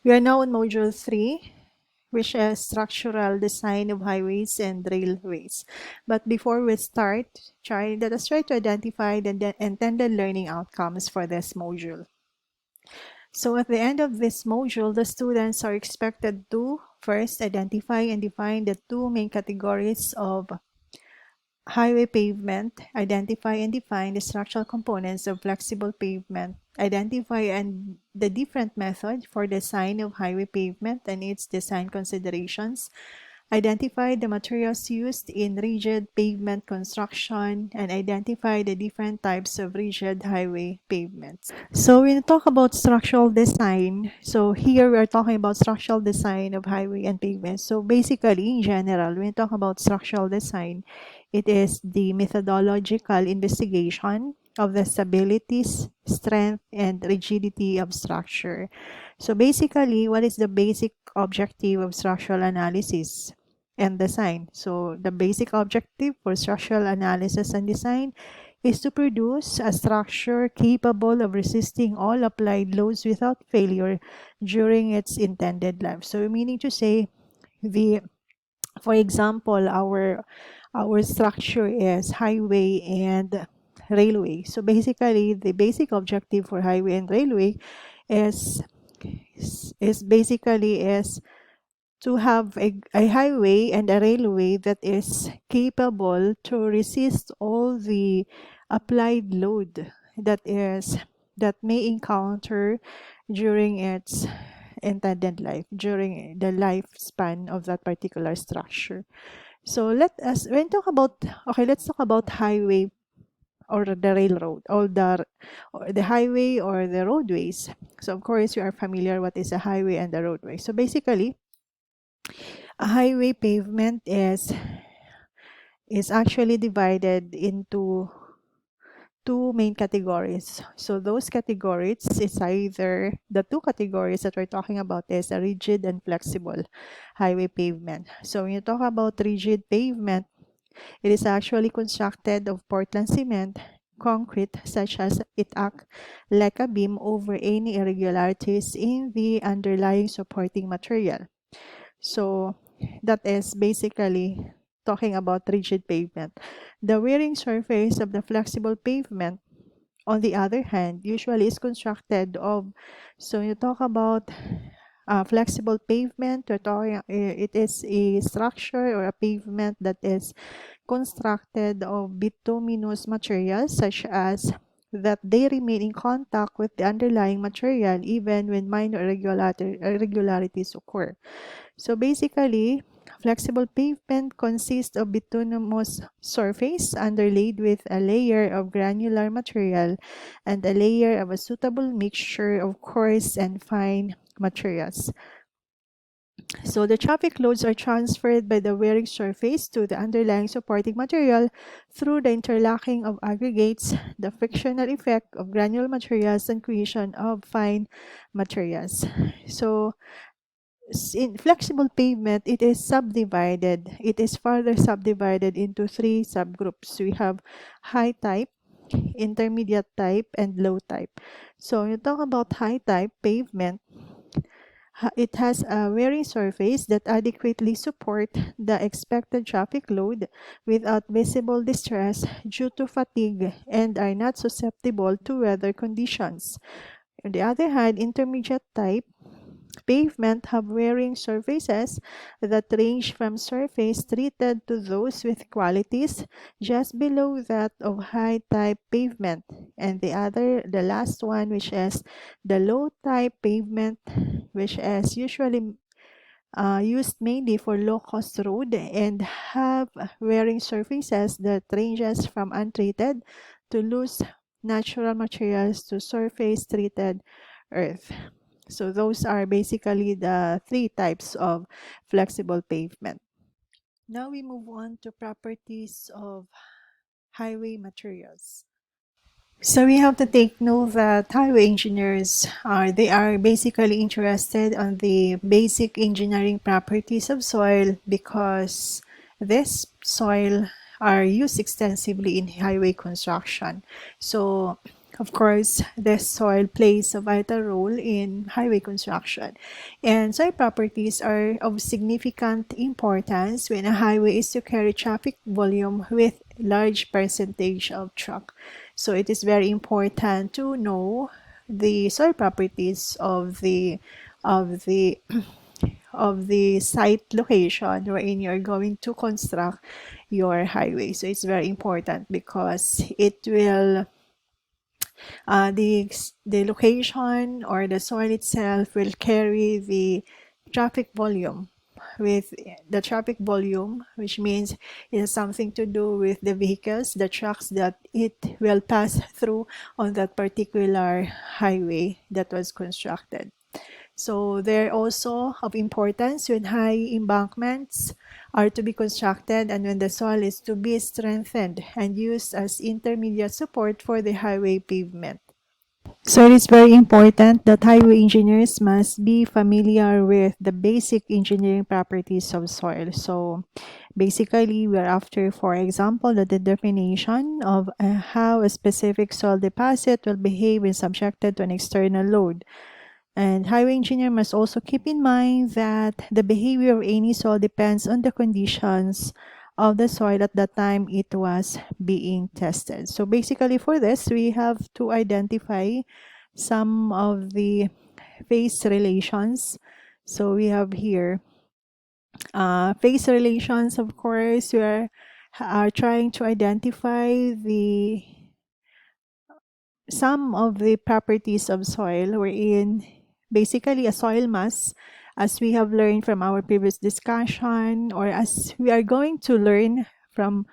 We are now on Module 3, which is Structural Design of Highways and Railways. But before we start, let us try to identify the intended learning outcomes for this module. So at the end of this module, the students are expected to first identify and define the two main categories of highway pavement, identify and define the structural components of flexible pavement, identify and the different method for design of highway pavement and its design considerations, identify the materials used in rigid pavement construction, and identify the different types of rigid highway pavements. So when we talk about structural design, so here we are talking about structural design of highway and pavement. So basically, in general, when we talk about structural design, it is the methodological investigation of the stabilities, strength, and rigidity of structure. So basically, what is the basic objective of structural analysis and design? So the basic objective for structural analysis and design is to produce a structure capable of resisting all applied loads without failure during its intended life. So meaning to say, for example, our structure is highway and railway. So basically, the basic objective for highway and railway is is to have a highway and a railway that is capable to resist all the applied load that may encounter during its intended life, during the lifespan of that particular structure. So let's talk about highway or the railroad or the highway or the roadways. So of course you are familiar what is a highway and a roadway. So basically, a highway pavement is actually divided into two main categories. So those categories is either the two categories that we're talking about is a rigid and flexible highway pavement. So when you talk about rigid pavement, it is actually constructed of Portland cement, concrete, such as it acts like a beam over any irregularities in the underlying supporting material. So that is basically talking about rigid pavement. The wearing surface of the flexible pavement, on the other hand, usually is constructed of, so you talk about flexible pavement, it is a structure or a pavement that is constructed of bituminous materials such as that they remain in contact with the underlying material even when minor irregularities occur. So basically, flexible pavement consists of bituminous surface underlaid with a layer of granular material and a layer of a suitable mixture of coarse and fine materials. So the traffic loads are transferred by the wearing surface to the underlying supporting material through the interlocking of aggregates, the frictional effect of granular materials, and creation of fine materials. So in flexible pavement, it is subdivided. It is further subdivided into three subgroups. We have high type, intermediate type, and low type. So when you talk about high type pavement, it has a wearing surface that adequately support the expected traffic load without visible distress due to fatigue and are not susceptible to weather conditions. On the other hand, intermediate type pavement have wearing surfaces that range from surface treated to those with qualities just below that of high type pavement. And the last one, which is the low type pavement, which is usually used mainly for low cost road and have wearing surfaces that ranges from untreated to loose natural materials to surface treated earth. So those are basically the three types of flexible pavement. Now we move on to properties of highway materials. So we have to take note that highway engineers are basically interested on the basic engineering properties of soil because this soil are used extensively in highway construction. So of course, the soil plays a vital role in highway construction, and soil properties are of significant importance when a highway is to carry traffic volume with large percentage of truck. So it is very important to know the soil properties of the of the site location wherein you're going to construct your highway. So it's very important because it will the location or the soil itself will carry the traffic volume with the traffic volume, which means it has something to do with the vehicles, the trucks that it will pass through on that particular highway that was constructed. So they're also of importance when high embankments are to be constructed and when the soil is to be strengthened and used as intermediate support for the highway pavement. So it is very important that highway engineers must be familiar with the basic engineering properties of soil. So basically, we're after, for example, the determination of how a specific soil deposit will behave when subjected to an external load. And highway engineer must also keep in mind that the behavior of any soil depends on the conditions of the soil at the time it was being tested. So basically for this, we have to identify some of the phase relations. So we have here phase relations, of course, we are trying to identify some of the properties of soil wherein basically a soil mass, as we have learned from our previous discussion, or as we are going to learn from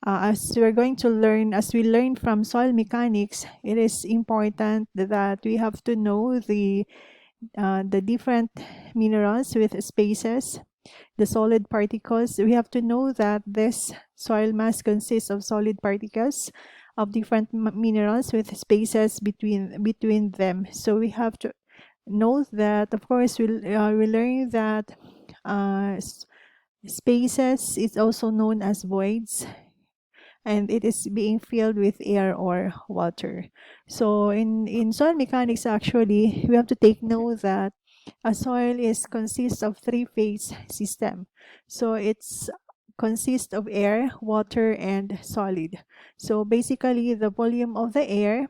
as we learn from soil mechanics, it is important that we have to know the different minerals with spaces, the solid particles. We have to know that this soil mass consists of solid particles of different minerals with spaces between them. So we have to note that, of course, we learn that spaces is also known as voids, and it is being filled with air or water. So in soil mechanics, actually, we have to take note that a soil is consists of three-phase system. So it's consists of air, water, and solid. So basically, the volume of the air,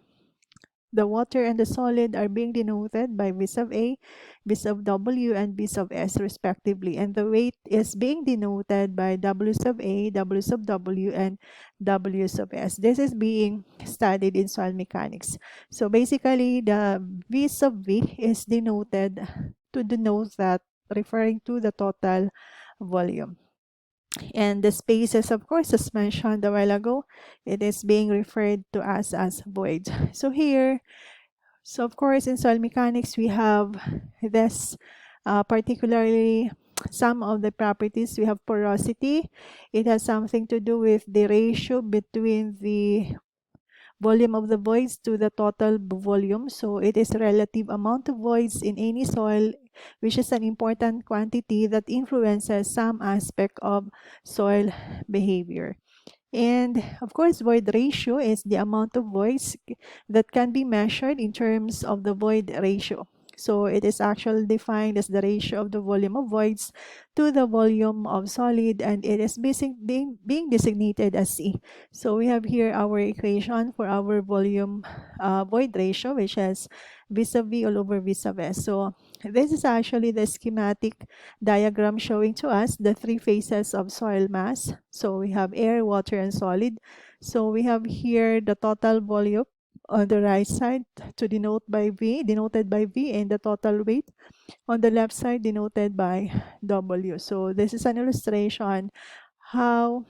the water, and the solid are being denoted by V sub A, V sub W, and V sub S respectively. And the weight is being denoted by W sub A, W sub W, and W sub S. This is being studied in soil mechanics. So basically, the V sub V is denoted to denote that, referring to the total volume. And the spaces, of course, as mentioned a while ago, it is being referred to as void. So here, so of course, in soil mechanics, we have this particularly some of the properties. We have porosity. It has something to do with the ratio between the volume of the voids to the total volume. So it is relative amount of voids in any soil, which is an important quantity that influences some aspect of soil behavior. And of course, void ratio is the amount of voids that can be measured in terms of the void ratio. So it is actually defined as the ratio of the volume of voids to the volume of solid, and it is being designated as C. So we have here our equation for our volume void ratio, which is V sub V all over V sub S. So this is actually the schematic diagram showing to us the three phases of soil mass. So we have air, water, and solid. So we have here the total volume on the right side to denoted by V, and the total weight on the left side denoted by W. So this is an illustration how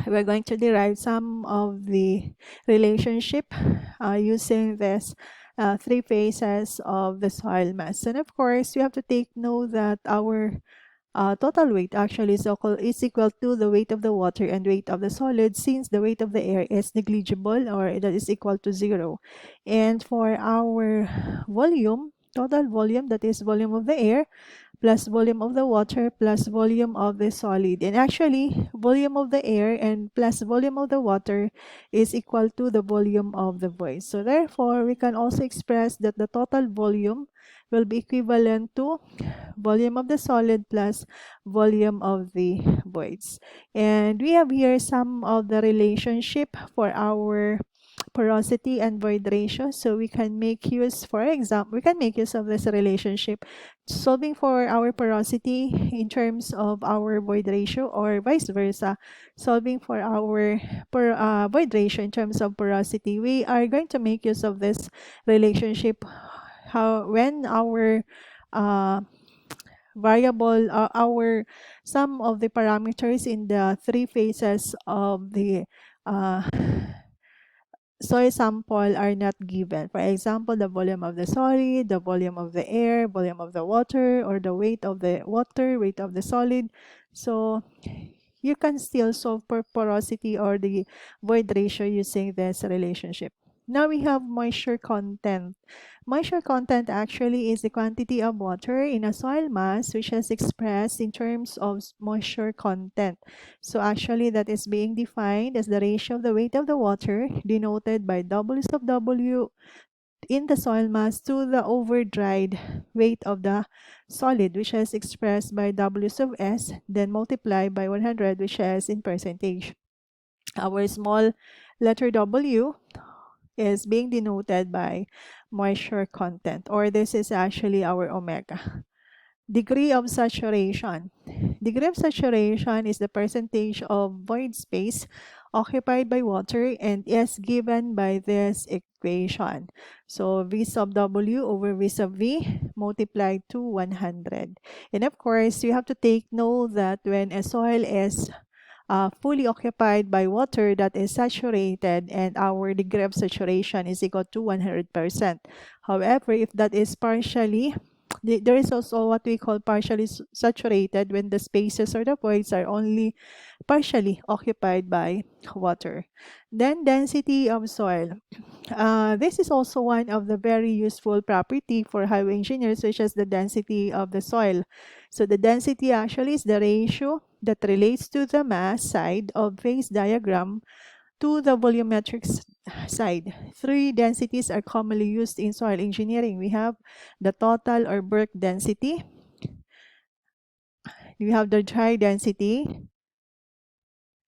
we're going to derive some of the relationship using this three phases of the soil mass. And of course, we have to take note that our total weight actually is equal to the weight of the water and weight of the solid, since the weight of the air is negligible, or that is equal to 0. And for our volume, total volume, that is volume of the air, plus volume of the water plus volume of the solid. And actually, volume of the air and plus volume of the water is equal to the volume of the void. So therefore, we can also express that the total volume will be equivalent to volume of the solid plus volume of the voids. And we have here some of the relationship for our porosity and void ratio. So we can make use, for example, we can make use of this relationship solving for our porosity in terms of our void ratio, or vice versa, solving for our void ratio in terms of porosity. We are going to make use of this relationship how when our uh, variable our some of the parameters in the three phases of the uh, soil sample are not given. For example, the volume of the solid, the volume of the air, volume of the water, or the weight of the water, weight of the solid. So you can still solve for porosity or the void ratio using this relationship. Now we have moisture content. Moisture content actually is the quantity of water in a soil mass which is expressed in terms of moisture content. So actually that is being defined as the ratio of the weight of the water denoted by W sub W in the soil mass to the over-dried weight of the solid, which is expressed by W sub S, then multiplied by 100, which is in percentage. Our small letter W is being denoted by moisture content, or this is actually our omega. Degree of saturation. Degree of saturation is the percentage of void space occupied by water and is given by this equation. So V sub W over V sub V multiplied to 100. And of course, you have to take note that when a soil is fully occupied by water that is saturated, and our degree of saturation is equal to 100%. However, if that is partially, there is also what we call partially saturated, when the spaces or the voids are only partially occupied by water. Then density of soil. This is also one of the very useful property for highway engineers, which is the density of the soil. So the density actually is the ratio that relates to the mass side of phase diagram to the volumetric side. Three densities are commonly used in soil engineering. We have the total or bulk density. We have the dry density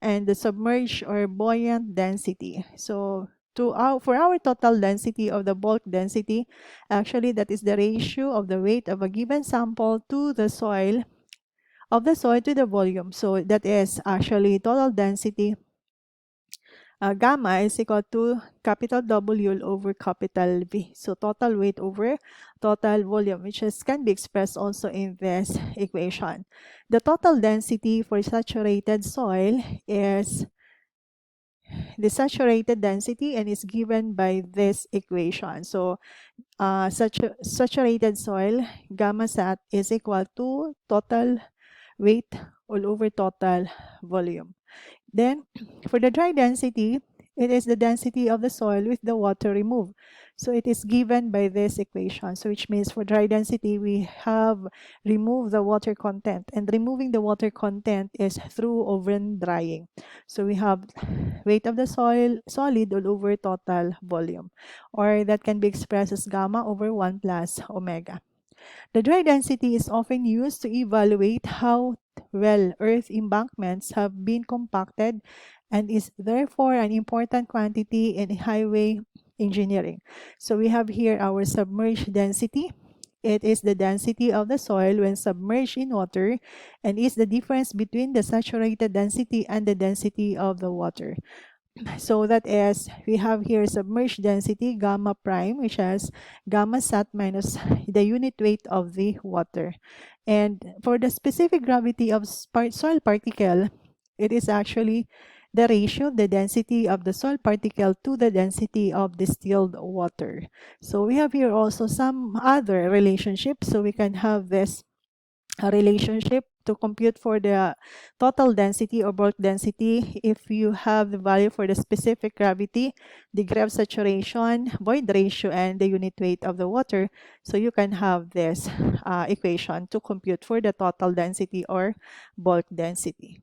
and the submerged or buoyant density. So for our total density of the bulk density, actually that is the ratio of the weight of a given sample to the soil, of the soil to the volume. So that is actually total density gamma is equal to capital W over capital V. So total weight over total volume, which can be expressed also in this equation. The total density for saturated soil is the saturated density and is given by this equation. So saturated soil gamma sat is equal to total weight all over total volume. Then for the dry density, it is the density of the soil with the water removed. So it is given by this equation. So which means for dry density, we have removed the water content. And removing the water content is through oven drying. So we have weight of the soil solid all over total volume. Or that can be expressed as gamma over 1 plus omega. The dry density is often used to evaluate how well earth embankments have been compacted and is therefore an important quantity in highway engineering. So we have here our submerged density. It is the density of the soil when submerged in water and is the difference between the saturated density and the density of the water. So that is, we have here submerged density gamma prime, which has gamma sat minus the unit weight of the water. And for the specific gravity of soil particle, it is actually the ratio of the density of the soil particle to the density of distilled water. So we have here also some other relationships. So we can have this a relationship to compute for the total density or bulk density. If you have the value for the specific gravity, degree of saturation, void ratio, and the unit weight of the water, so you can have this equation to compute for the total density or bulk density.